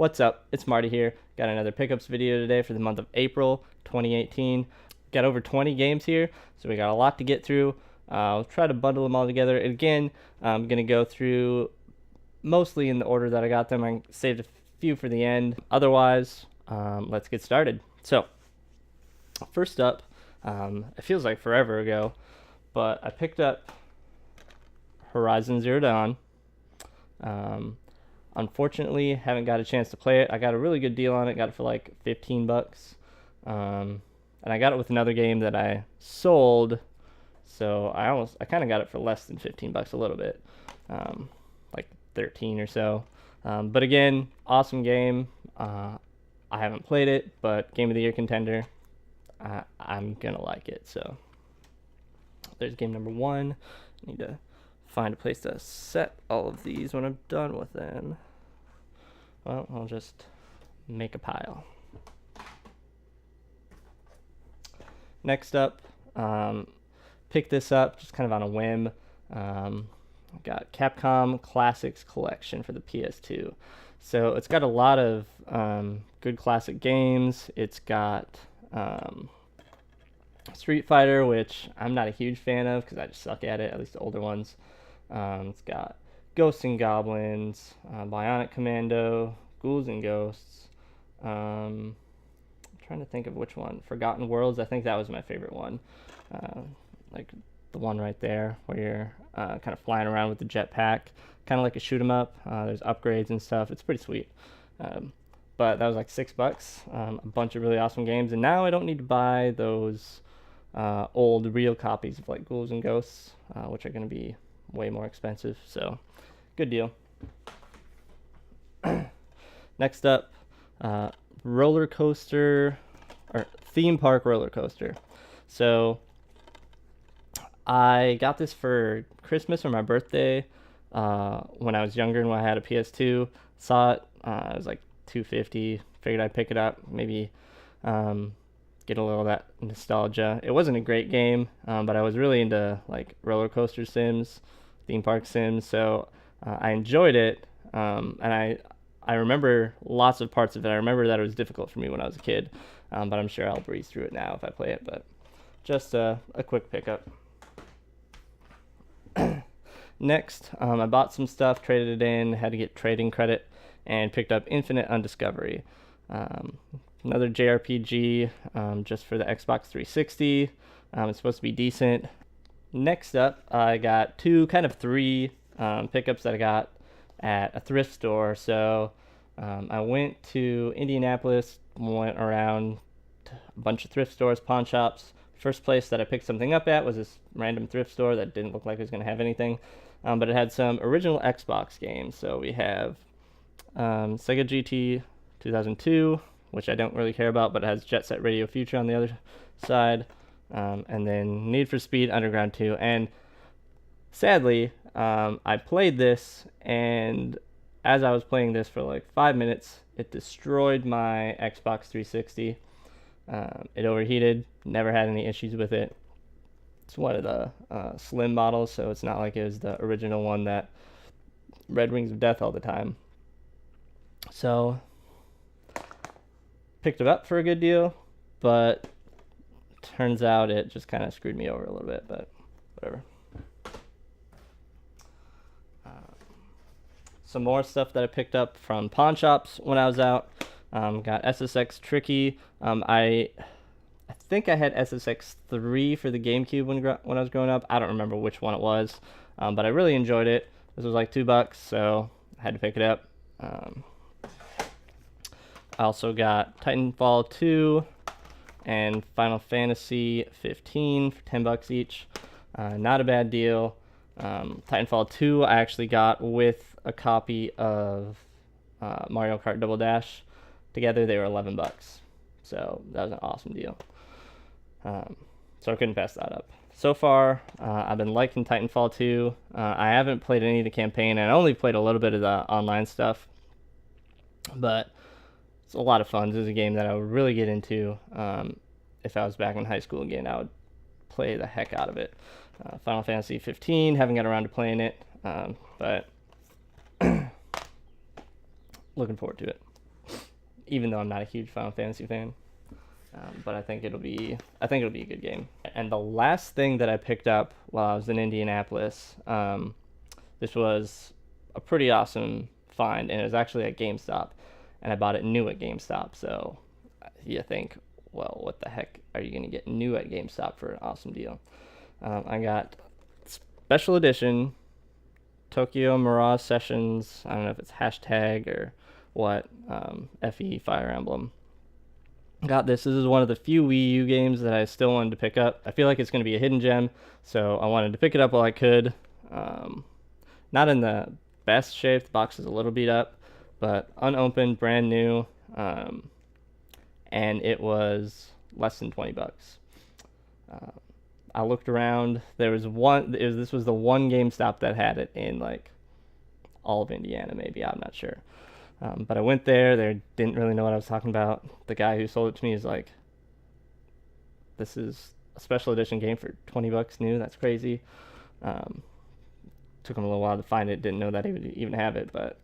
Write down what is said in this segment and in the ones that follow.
What's up? It's Marty here. Got another pickups video today for the month of April 2018. Got over 20 games here, so we got a lot to get through. I'll try to bundle them all together. And again, I'm going to go through mostly in the order that I got them. I saved a few for the end. Otherwise, let's get started. So, first up, it feels like forever ago, but I picked up Horizon Zero Dawn. Unfortunately, haven't got a chance to play it. I got a really good deal on it. Got it for like 15 bucks. And I got it with another game that I sold. So I kind of got it for less than 15 bucks a little bit. Like 13 or so. But again, awesome game. I haven't played it, but Game of the Year contender. I'm going to like it. So there's game number one. I need to find a place to set all of these when I'm done with them. Well, I'll just make a pile. Next up, pick this up just kind of on a whim. Got Capcom Classics Collection for the PS2. So it's got a lot of good classic games. It's got Street Fighter, which I'm not a huge fan of because I just suck at it, at least the older ones. It's got Ghosts and Goblins, Bionic Commando, Ghouls and Ghosts. I'm trying to think of which one. Forgotten Worlds, I think that was my favorite one. Like the one right there where you're kind of flying around with the jetpack, kind of like a shoot 'em up. There's upgrades and stuff. It's pretty sweet. But that was like $6. A bunch of really awesome games, and now I don't need to buy those old real copies of like Ghouls and Ghosts, which are going to be way more expensive. So good deal. Next up, roller coaster or theme park roller coaster. So I got this for Christmas or my birthday when I was younger and when I had a PS2. Saw it. It was like $250. Figured I'd pick it up. Maybe get a little of that nostalgia. It wasn't a great game, but I was really into like roller coaster sims, theme park sims. So I enjoyed it, and I remember lots of parts of it. I remember that it was difficult for me when I was a kid, but I'm sure I'll breeze through it now if I play it. But just a quick pickup. Next, I bought some stuff, traded it in, had to get trading credit, and picked up Infinite Undiscovery. Another JRPG just for the Xbox 360. It's supposed to be decent. Next up, I got three pickups that I got at a thrift store. So I went to Indianapolis, went around a bunch of thrift stores, pawn shops. First place that I picked something up at was this random thrift store that didn't look like it was going to have anything. But it had some original Xbox games. So we have Sega GT 2002, which I don't really care about, but it has Jet Set Radio Future on the other side. And then Need for Speed Underground 2. And sadly, I played this, and as I was playing this for like 5 minutes, it destroyed my Xbox 360. It overheated, never had any issues with it. It's one of the slim models, so it's not like it was the original one that Red Rings of Death all the time. So picked it up for a good deal, but turns out it just kind of screwed me over a little bit, but whatever. Some more stuff that I picked up from pawn shops when I was out. Got SSX Tricky. I think I had SSX 3 for the GameCube when I was growing up. I don't remember which one it was, but I really enjoyed it. This was like $2, so I had to pick it up. I also got Titanfall 2 and Final Fantasy 15 for $10 each. Not a bad deal. Titanfall 2 I actually got with a copy of Mario Kart Double Dash. Together they were $11. So that was an awesome deal. So I couldn't pass that up. So far, I've been liking Titanfall 2. I haven't played any of the campaign, and I only played a little bit of the online stuff. But it's a lot of fun. This is a game that I would really get into. If I was back in high school again, I would play the heck out of it. Final Fantasy 15, haven't got around to playing it, but looking forward to it. even though I'm not a huge Final Fantasy fan. But I think it'll be a good game. And the last thing that I picked up while I was in Indianapolis, this was a pretty awesome find, and it was actually at GameStop, and I bought it new at GameStop. So you think, well, what the heck are you gonna get new at GameStop for an awesome deal? I got special edition Tokyo Mirage Sessions. I don't know if it's hashtag or what. FE Fire Emblem. Got this. This is one of the few Wii U games that I still wanted to pick up. I feel like it's going to be a hidden gem, so I wanted to pick it up while I could. Not in the best shape. The box is a little beat up, but unopened, brand new, and it was less than $20. I looked around. There was one. This was the one GameStop that had it in like all of Indiana, maybe. I'm not sure. But I went there. They didn't really know what I was talking about. The guy who sold it to me is like, "This is a special edition game for $20 new. That's crazy." Took him a little while to find it. Didn't know that he would even have it, but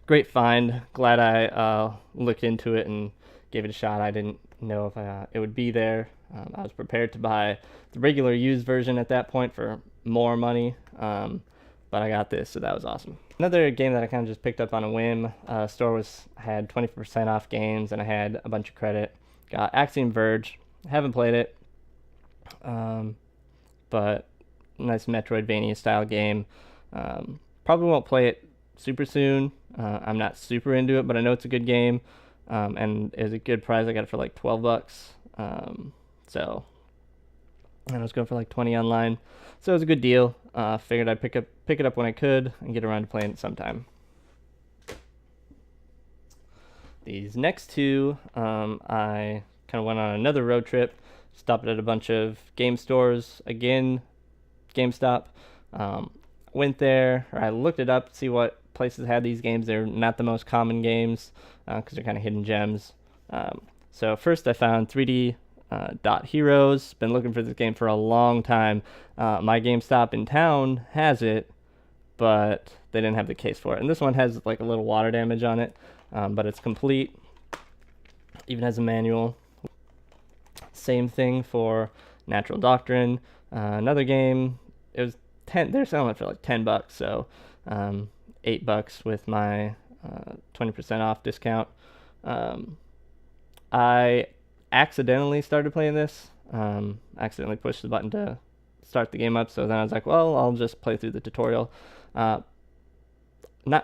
great find. Glad I looked into it and gave it a shot. I didn't know if it would be there. I was prepared to buy the regular used version at that point for more money, but I got this, so that was awesome. Another game that I kind of just picked up on a whim. Store had 20% off games, and I had a bunch of credit. Got Axiom Verge. Haven't played it, but nice Metroidvania style game. Probably won't play it super soon. I'm not super into it, but I know it's a good game, and it was a good price. I got it for like $12. So, and I was going for like 20 online, so it was a good deal. Figured I'd pick it up when I could and get around to playing it sometime. These next two, I kind of went on another road trip, stopped at a bunch of game stores, again, GameStop. Went there, or I looked it up to see what places had these games. They're not the most common games because they're kind of hidden gems. So first I found 3D Dot Heroes. Been looking for this game for a long time. My GameStop in town has it, but they didn't have the case for it. And this one has like a little water damage on it, but it's complete. Even has a manual. Same thing for Natural Doctrine. Another game. It was 10. They're selling it for like $10, so $8 with my 20% off discount. I accidentally started playing this. Accidentally pushed the button to start the game up, so then I was like, well, I'll just play through the tutorial. Not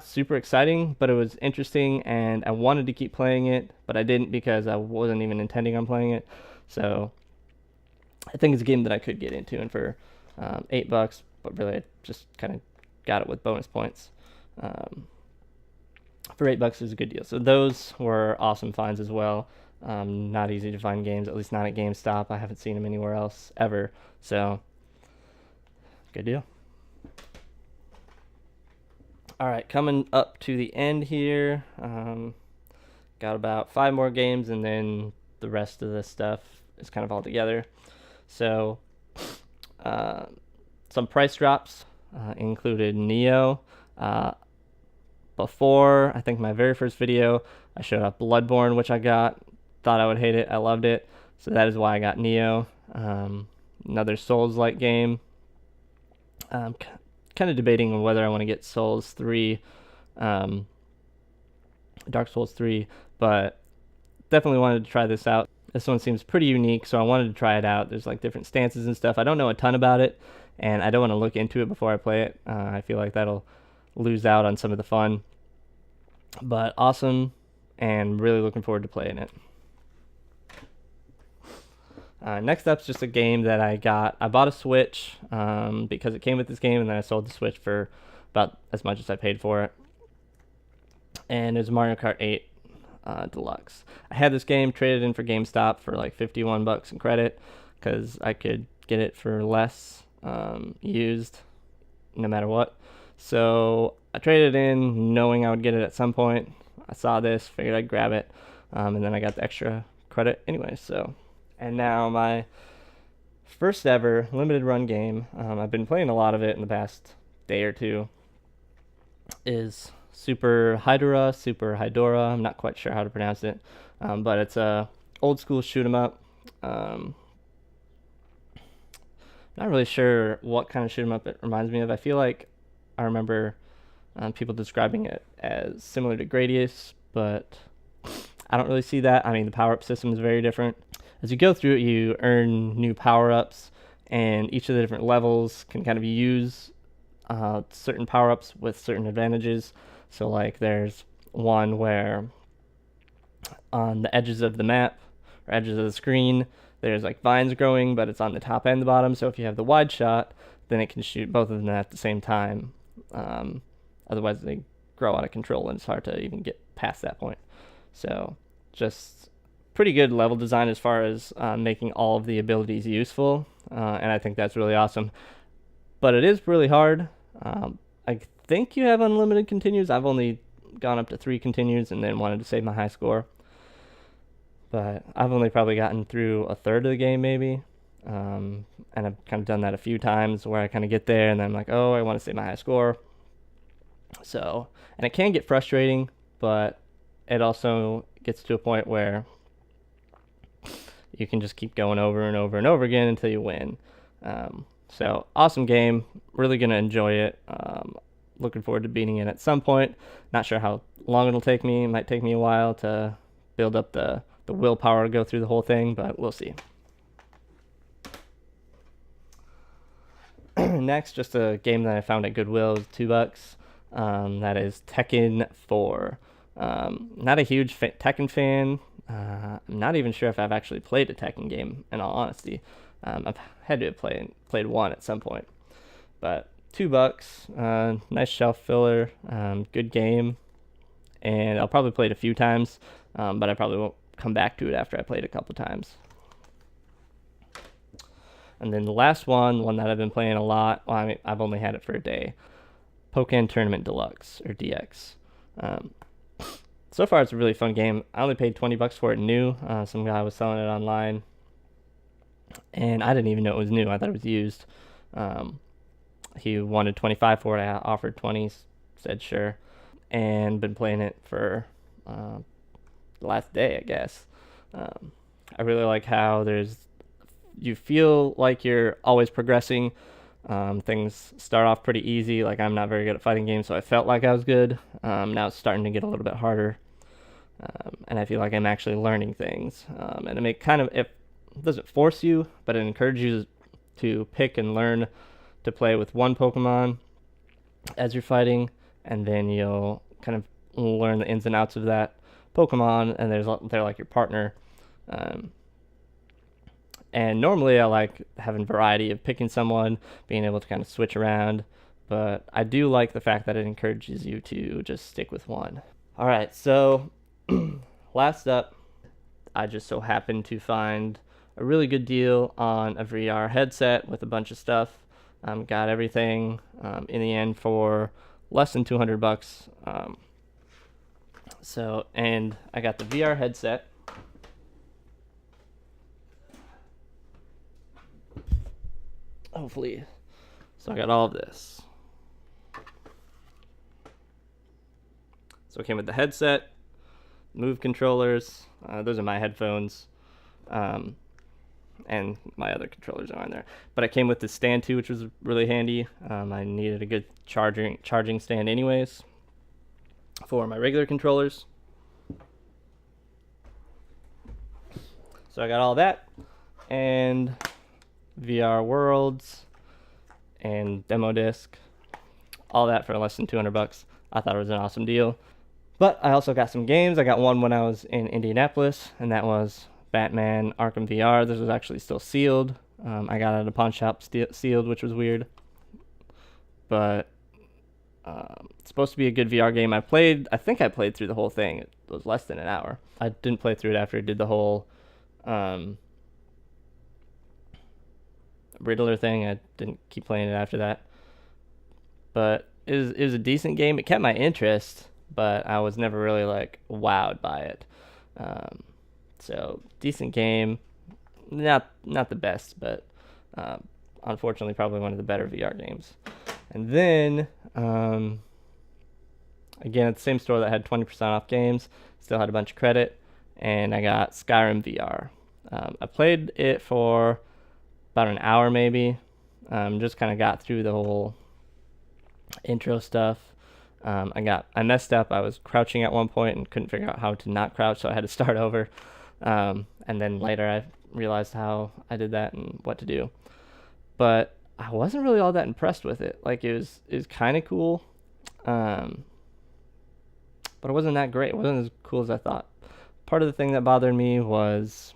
super exciting, but it was interesting, and I wanted to keep playing it, but I didn't because I wasn't even intending on playing it. So I think it's a game that I could get into, and for $8, but really I just kind of got it with bonus points. For $8 is a good deal. So those were awesome finds as well. Not easy to find games, at least not at GameStop. I haven't seen them anywhere else ever. So good deal. All right, coming up to the end here. Got about 5 more games, and then the rest of the stuff is kind of all together. So some price drops included Neo. Before, I think my very first video, I showed up Bloodborne, which I got. Thought I would hate it. I loved it. So that is why I got Neo. Another Souls-like game. Kind of debating on whether I want to get Souls 3, Dark Souls 3, but definitely wanted to try this out. This one seems pretty unique, so I wanted to try it out. There's like different stances and stuff. I don't know a ton about it, and I don't want to look into it before I play it. I feel like that'll lose out on some of the fun. But awesome, and really looking forward to playing it. Next up is just a game that I got. I bought a Switch because it came with this game, and then I sold the Switch for about as much as I paid for it. And it was Mario Kart 8 Deluxe. I had this game traded in for GameStop for like $51 in credit because I could get it for less used no matter what. So I traded in knowing I would get it at some point. I saw this, figured I'd grab it, and then I got the extra credit anyway. So. And now my first ever limited run game, I've been playing a lot of it in the past day or two, is Super Hydora. I'm not quite sure how to pronounce it, but it's a old school shoot 'em up. Not really sure what kind of shoot 'em up it reminds me of. I feel like I remember people describing it as similar to Gradius, but I don't really see that. I mean, the power-up system is very different. As you go through it, you earn new power-ups, and each of the different levels can kind of use certain power-ups with certain advantages. So like there's one where on the edges of the map or edges of the screen, there's like vines growing, but it's on the top and the bottom. So if you have the wide shot, then it can shoot both of them at the same time. Otherwise, they grow out of control, and it's hard to even get past that point. So just pretty good level design as far as making all of the abilities useful, and I think that's really awesome. But it is really hard. I think you have unlimited continues. I've only gone up to 3 continues and then wanted to save my high score. But I've only probably gotten through a third of the game maybe. And I've kind of done that a few times where I kind of get there and then I'm like, oh, I want to save my high score. So, and it can get frustrating, but it also gets to a point where you can just keep going over and over and over again until you win. So awesome game, really gonna enjoy it. Looking forward to beating it at some point. Not sure how long it'll take me. It might take me a while to build up the willpower to go through the whole thing, but we'll see. Next, just a game that I found at Goodwill is $2. That is Tekken 4. Not a huge Tekken fan. I'm not even sure if I've actually played a Tekken game, in all honesty. I've had to have played one at some point. But $2, nice shelf filler, good game. And I'll probably play it a few times, but I probably won't come back to it after I play it a couple times. And then the last one that I've been playing a lot, well, I mean, I've only had it for a day, Pokken Tournament Deluxe, or DX. So far, it's a really fun game. I only paid $20 for it new. Some guy was selling it online, and I didn't even know it was new. I thought it was used. He wanted $25 for it. I offered 20, said sure, and been playing it for the last day, I guess. I really like how you feel like you're always progressing. Things start off pretty easy. Like, I'm not very good at fighting games, so I felt like I was good. Now it's starting to get a little bit harder, and I feel like I'm actually learning things. And it doesn't force you, but it encourages you to pick and learn to play with one Pokemon as you're fighting, and then you'll kind of learn the ins and outs of that Pokemon, and they're like your partner. And normally I like having variety of picking someone, being able to kind of switch around, but I do like the fact that it encourages you to just stick with one. All right, so last up, I just so happened to find a really good deal on a VR headset with a bunch of stuff. Got everything in the end for less than $200. And I got the VR headset. Hopefully. So I got all of this. So it came with the headset, Move controllers. Those are my headphones. And my other controllers are on there. But it came with the stand too, which was really handy. I needed a good charging stand anyways for my regular controllers. So I got all that, and VR Worlds and demo disc, all that for less than $200. I thought it was an awesome deal. But I also got some games. I got one when I was in Indianapolis, and that was Batman Arkham VR. This was actually still sealed. I got it at a pawn shop sealed, which was weird. But it's supposed to be a good VR game. I think I played through the whole thing. It was less than an hour. I didn't play through it after I did the whole Riddler thing. I didn't keep playing it after that. But it was a decent game. It kept my interest, but I was never really like wowed by it. So decent game, not the best, but unfortunately probably one of the better VR games. And then I again, at the same store that had 20% off games, still had a bunch of credit, and I got Skyrim VR. I played it for about an hour maybe, just kind of got through the whole intro stuff. I messed up. I was crouching at one point and couldn't figure out how to not crouch, so I had to start over. And then later I realized how I did that and what to do. But I wasn't really all that impressed with it. Like it was kind of cool, but it wasn't that great. It wasn't as cool as I thought. Part of the thing that bothered me was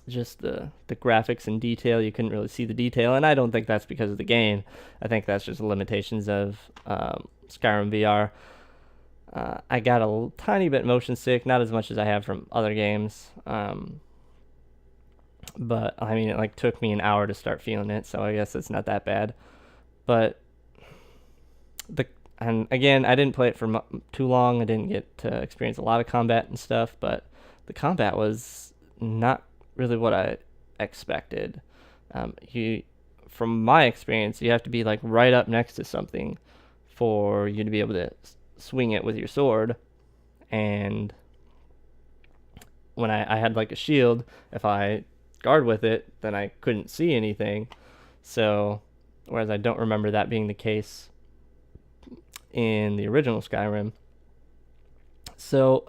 just the graphics and detail. You couldn't really see the detail, and I don't think that's because of the game. I think that's just the limitations of Skyrim VR. I got a tiny bit motion sick, not as much as I have from other games. But I mean, it like took me an hour to start feeling it, so I guess it's not that bad. But and again, I didn't play it for too long. I didn't get to experience a lot of combat and stuff, but the combat was not really what I expected. From my experience, you have to be like right up next to something for you to be able to swing it with your sword. And when I had like a shield, if I guard with it, then I couldn't see anything. So, whereas I don't remember that being the case in the original Skyrim. So,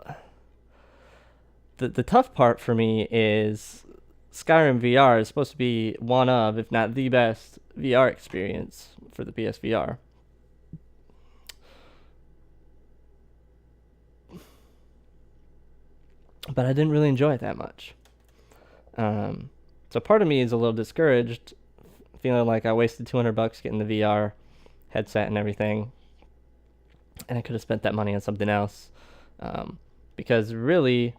the tough part for me is Skyrim VR is supposed to be one of, if not the best VR experience for the PSVR. But I didn't really enjoy it that much. So part of me is a little discouraged, feeling like I wasted $200 getting the VR headset and everything, and I could have spent that money on something else. Because really,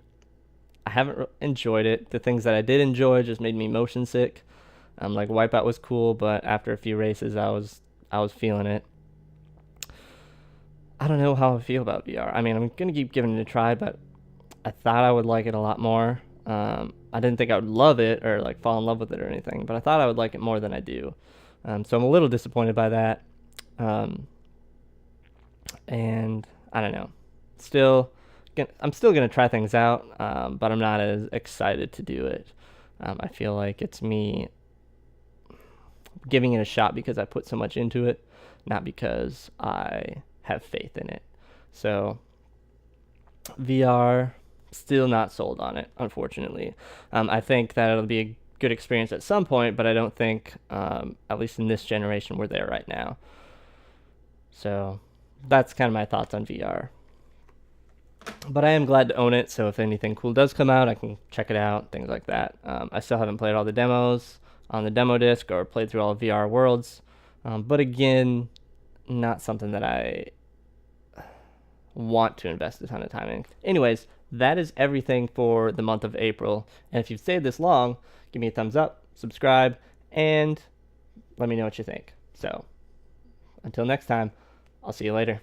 I haven't enjoyed it. The things that I did enjoy just made me motion sick. Like Wipeout was cool, but after a few races, I was feeling it. I don't know how I feel about VR. I mean, I'm gonna keep giving it a try, but I thought I would like it a lot more. I didn't think I would love it or like fall in love with it or anything, but I thought I would like it more than I do. So I'm a little disappointed by that. And I don't know. I'm still gonna try things out, but I'm not as excited to do it. I feel like it's me giving it a shot because I put so much into it, not because I have faith in it. So VR, still not sold on it, unfortunately. I think that it'll be a good experience at some point, but I don't think, at least in this generation, we're there right now. So that's kind of my thoughts on VR. But I am glad to own it, so if anything cool does come out, I can check it out, things like that. I still haven't played all the demos on the demo disc or played through all of VR Worlds. But again, not something that I want to invest a ton of time in. Anyways, that is everything for the month of April. And if you've stayed this long, give me a thumbs up, subscribe, and let me know what you think. So, until next time, I'll see you later.